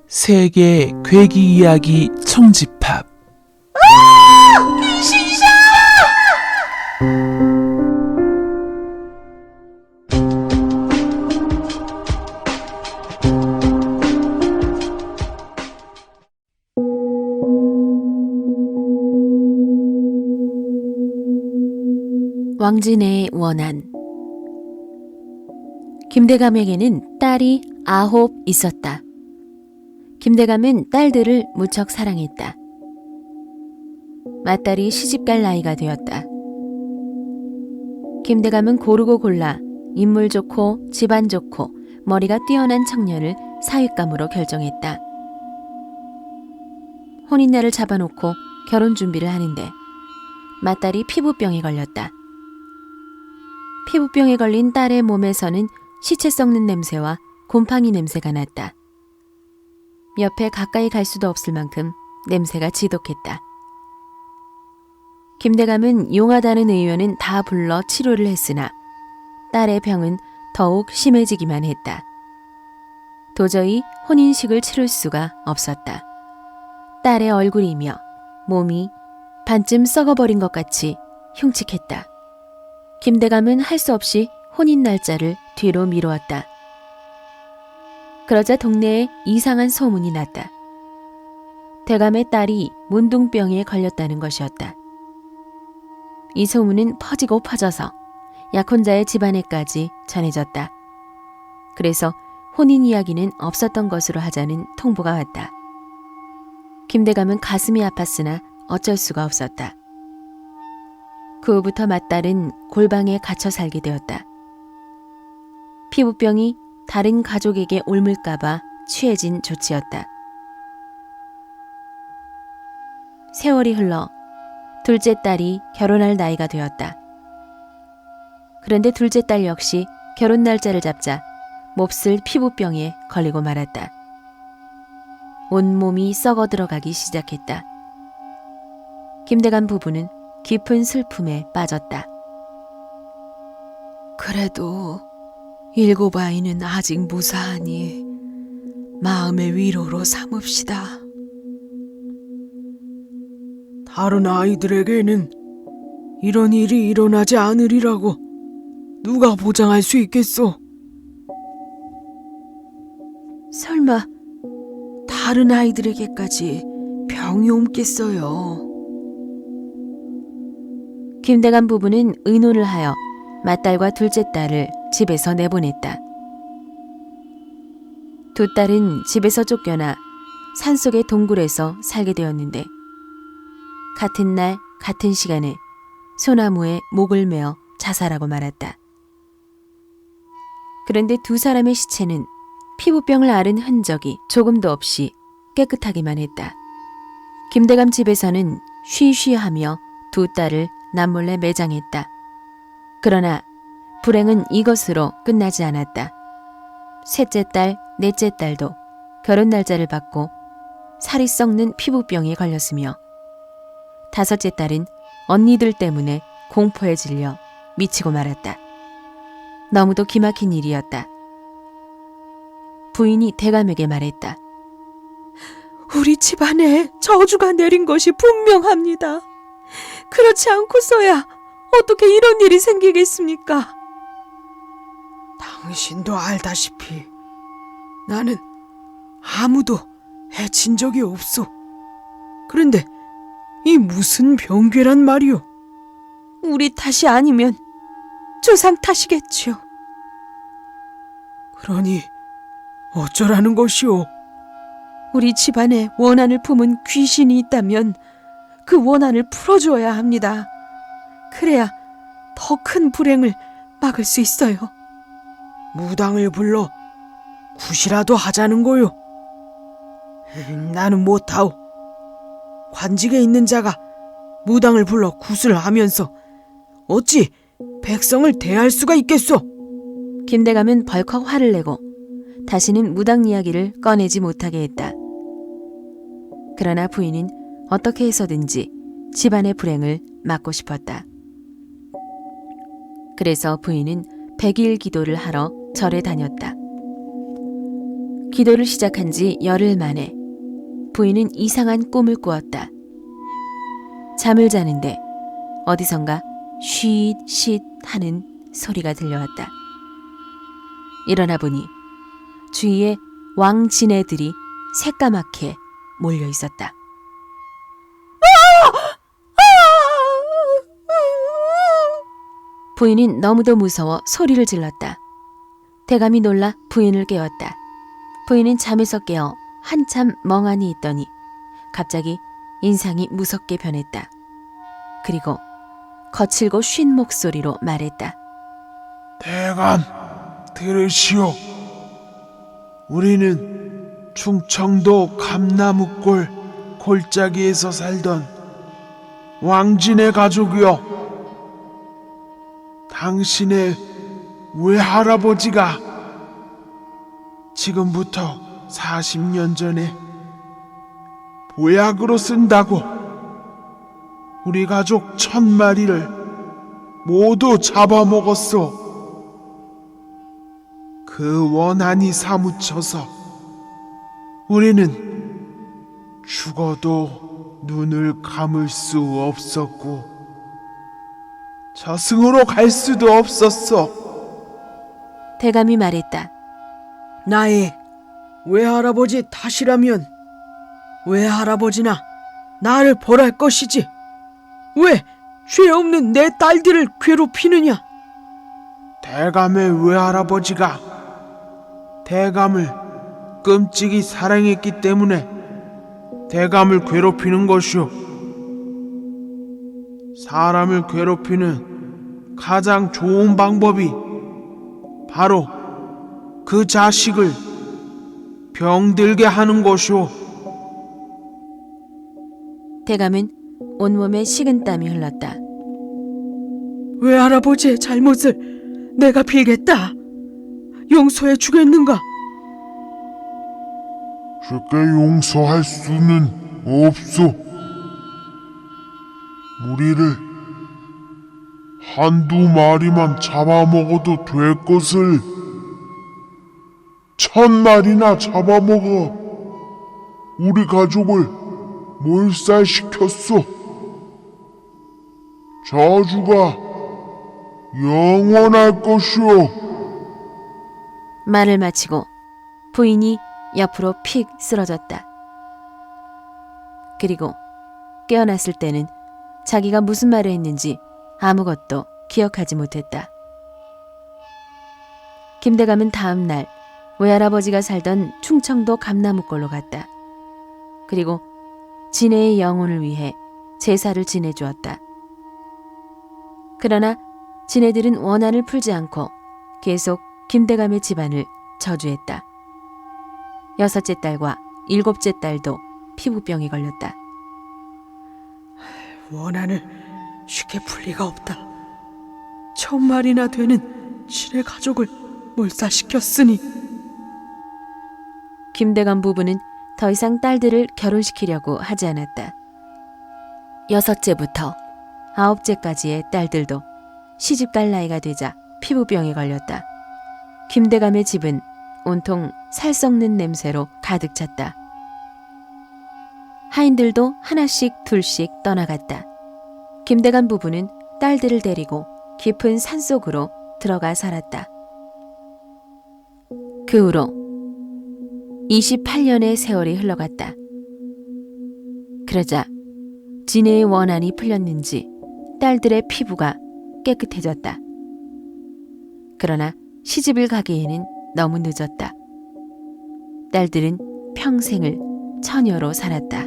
세계 괴기 이야기 총집합. 귀신이다! 왕진의 원한. 김대감에게는 딸이 9 있었다. 김대감은 딸들을 무척 사랑했다. 맏딸이 시집갈 나이가 되었다. 김대감은 고르고 골라 인물 좋고 집안 좋고 머리가 뛰어난 청년을 사윗감으로 결정했다. 혼인날을 잡아놓고 결혼 준비를 하는데 맏딸이 피부병에 걸렸다. 피부병에 걸린 딸의 몸에서는 시체 썩는 냄새와 곰팡이 냄새가 났다. 옆에 가까이 갈 수도 없을 만큼 냄새가 지독했다. 김대감은 용하다는 의원은 다 불러 치료를 했으나 딸의 병은 더욱 심해지기만 했다. 도저히 혼인식을 치를 수가 없었다. 딸의 얼굴이며 몸이 반쯤 썩어버린 것 같이 흉측했다. 김대감은 할 수 없이 혼인 날짜를 뒤로 미루었다. 그러자 동네에 이상한 소문이 났다. 대감의 딸이 문둥병에 걸렸다는 것이었다. 이 소문은 퍼지고 퍼져서 약혼자의 집안에까지 전해졌다. 그래서 혼인 이야기는 없었던 것으로 하자는 통보가 왔다. 김대감은 가슴이 아팠으나 어쩔 수가 없었다. 그 후부터 맏딸은 골방에 갇혀 살게 되었다. 피부병이 다른 가족에게 옮을까봐 취해진 조치였다. 세월이 흘러 둘째 딸이 결혼할 나이가 되었다. 그런데 둘째 딸 역시 결혼 날짜를 잡자 몹쓸 피부병에 걸리고 말았다. 온몸이 썩어 들어가기 시작했다. 김대감 부부는 깊은 슬픔에 빠졌다. 그래도 7 아이는 아직 무사하니 마음의 위로로 삼읍시다. 다른 아이들에게는 이런 일이 일어나지 않으리라고 누가 보장할 수 있겠소? 설마 다른 아이들에게까지 병이 옮겠어요? 김대감 부부는 의논을 하여 맏딸과 둘째 딸을 집에서 내보냈다. 두 딸은 집에서 쫓겨나 산속의 동굴에서 살게 되었는데 같은 날 같은 시간에 소나무에 목을 메어 자살하고 말았다. 그런데 두 사람의 시체는 피부병을 앓은 흔적이 조금도 없이 깨끗하기만 했다. 김대감 집에서는 쉬쉬하며 두 딸을 남몰래 매장했다. 그러나 불행은 이것으로 끝나지 않았다. 셋째 딸, 넷째 딸도 결혼 날짜를 받고 살이 썩는 피부병에 걸렸으며 다섯째 딸은 언니들 때문에 공포에 질려 미치고 말았다. 너무도 기막힌 일이었다. 부인이 대감에게 말했다. 우리 집안에 저주가 내린 것이 분명합니다. 그렇지 않고서야 어떻게 이런 일이 생기겠습니까? 당신도 알다시피 나는 아무도 해친 적이 없소. 그런데 이 무슨 병괴란 말이오? 우리 탓이 아니면 조상 탓이겠지요. 그러니 어쩌라는 것이오? 우리 집안에 원한을 품은 귀신이 있다면 그 원한을 풀어줘야 합니다. 그래야 더 큰 불행을 막을 수 있어요. 무당을 불러 굿이라도 하자는 거요. 나는 못하오. 관직에 있는 자가 무당을 불러 굿을 하면서 어찌 백성을 대할 수가 있겠소? 김대감은 벌컥 화를 내고 다시는 무당 이야기를 꺼내지 못하게 했다. 그러나 부인은 어떻게 해서든지 집안의 불행을 막고 싶었다. 그래서 부인은 100일 기도를 하러 절에 다녔다. 기도를 시작한 지 열흘 만에 부인은 이상한 꿈을 꾸었다. 잠을 자는데 어디선가 쉿쉿 하는 소리가 들려왔다. 일어나 보니 주위에 왕지네들이 새까맣게 몰려 있었다. 부인은 너무도 무서워 소리를 질렀다. 대감이 놀라 부인을 깨웠다. 부인은 잠에서 깨어 한참 멍하니 있더니 갑자기 인상이 무섭게 변했다. 그리고 거칠고 쉰 목소리로 말했다. 대감, 들으시오. 우리는 충청도 감나무골 골짜기에서 살던 왕진의 가족이요. 당신의 외할아버지가 지금부터 40년 전에 보약으로 쓴다고 우리 가족 1000마리를 모두 잡아먹었소. 그 원한이 사무쳐서 우리는 죽어도 눈을 감을 수 없었고 저승으로 갈 수도 없었어. 대감이 말했다. 나의 외할아버지 탓이라면 외할아버지나 나를 벌할 것이지. 왜 죄 없는 내 딸들을 괴롭히느냐? 대감의 외할아버지가 대감을 끔찍이 사랑했기 때문에 대감을 괴롭히는 것이오. 사람을 괴롭히는 가장 좋은 방법이 바로 그 자식을 병들게 하는 것이오. 대감은 온몸에 식은땀이 흘렀다. 외할아버지의 잘못을 내가 빌겠다. 용서해 주겠는가? 쉽게 용서할 수는 없소. 무리를 한두 마리만 잡아먹어도 될 것을 1000마리나 잡아먹어 우리 가족을 몰살시켰소. 저주가 영원할 것이오. 말을 마치고 부인이 옆으로 픽 쓰러졌다. 그리고 깨어났을 때는 자기가 무슨 말을 했는지 아무것도 기억하지 못했다. 김대감은 다음 날 외할아버지가 살던 충청도 감나무골로 갔다. 그리고 진해의 영혼을 위해 제사를 지내주었다. 그러나 진해들은 원한을 풀지 않고 계속 김대감의 집안을 저주했다. 6째 딸과 7째 딸도 피부병에 걸렸다. 원한을 쉽게 풀 리가 없다. 1000마리나 되는 신의 가족을 몰살시켰으니. 김대감 부부는 더 이상 딸들을 결혼시키려고 하지 않았다. 6째부터 9째까지의 딸들도 시집갈 나이가 되자 피부병에 걸렸다. 김대감의 집은 온통 살 썩는 냄새로 가득 찼다. 하인들도 하나씩 둘씩 떠나갔다. 김대감 부부는 딸들을 데리고 깊은 산속으로 들어가 살았다. 그 후로 28년의 세월이 흘러갔다. 그러자 진해의 원한이 풀렸는지 딸들의 피부가 깨끗해졌다. 그러나 시집을 가기에는 너무 늦었다. 딸들은 평생을 처녀로 살았다.